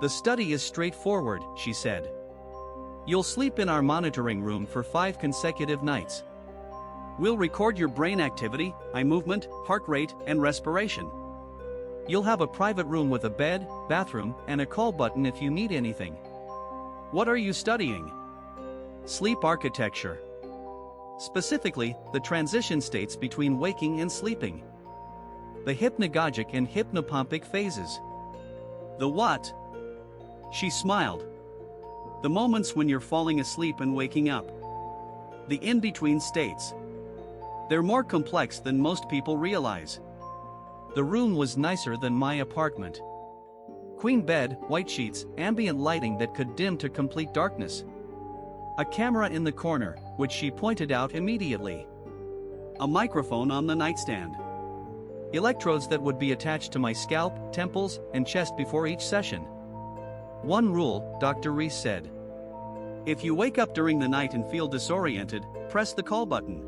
The study is straightforward, she said. You'll sleep in our monitoring room for 5 consecutive nights. We'll record your brain activity, eye movement, heart rate, and respiration. You'll have a private room with a bed, bathroom, and a call button if you need anything. What are you studying? Sleep architecture. Specifically, the transition states between waking and sleeping. The hypnagogic and hypnopompic phases. The what? She smiled. The moments when you're falling asleep and waking up. The in-between states. They're more complex than most people realize. The room was nicer than my apartment. Queen bed, white sheets, ambient lighting that could dim to complete darkness. A camera in the corner, which she pointed out immediately. A microphone on the nightstand. Electrodes that would be attached to my scalp, temples, and chest before each session. One rule, Dr. Reese said. If you wake up during the night and feel disoriented, press the call button.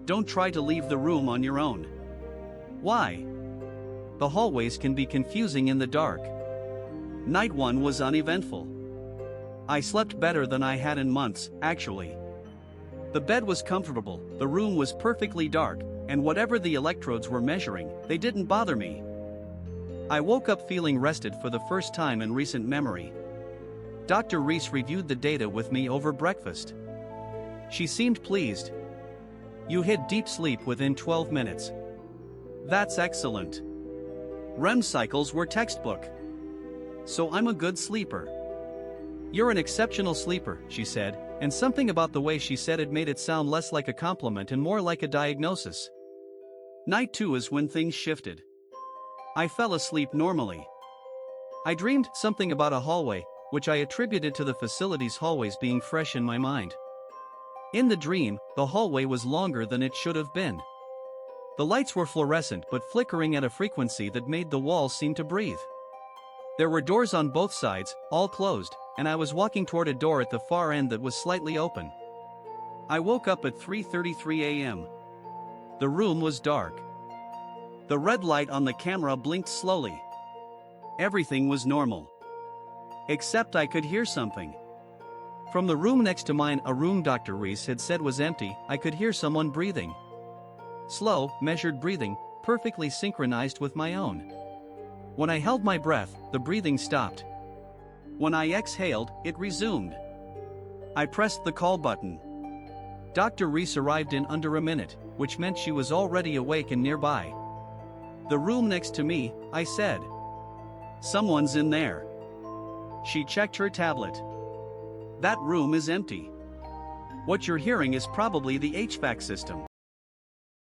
Don't try to leave the room on your own. Why? The hallways can be confusing in the dark. Night 1 was uneventful. I slept better than I had in months, actually. The bed was comfortable, the room was perfectly dark, and whatever the electrodes were measuring, they didn't bother me. I woke up feeling rested for the first time in recent memory. Dr. Reese reviewed the data with me over breakfast. She seemed pleased. You hit deep sleep within 12 minutes. That's excellent. REM cycles were textbook. So I'm a good sleeper. You're an exceptional sleeper, she said, and something about the way she said it made it sound less like a compliment and more like a diagnosis. Night 2 is when things shifted. I fell asleep normally. I dreamed something about a hallway, which I attributed to the facility's hallways being fresh in my mind. In the dream, the hallway was longer than it should have been. The lights were fluorescent but flickering at a frequency that made the walls seem to breathe. There were doors on both sides, all closed, and I was walking toward a door at the far end that was slightly open. I woke up at 3:33 a.m. The room was dark. The red light on the camera blinked slowly. Everything was normal. Except I could hear something. From the room next to mine, a room Dr. Reese had said was empty, I could hear someone breathing. Slow, measured breathing, perfectly synchronized with my own. When I held my breath, the breathing stopped. When I exhaled, it resumed. I pressed the call button. Dr. Reese arrived in under a minute, which meant she was already awake and nearby. The room next to me, I said. Someone's in there. She checked her tablet. That room is empty. What you're hearing is probably the HVAC system.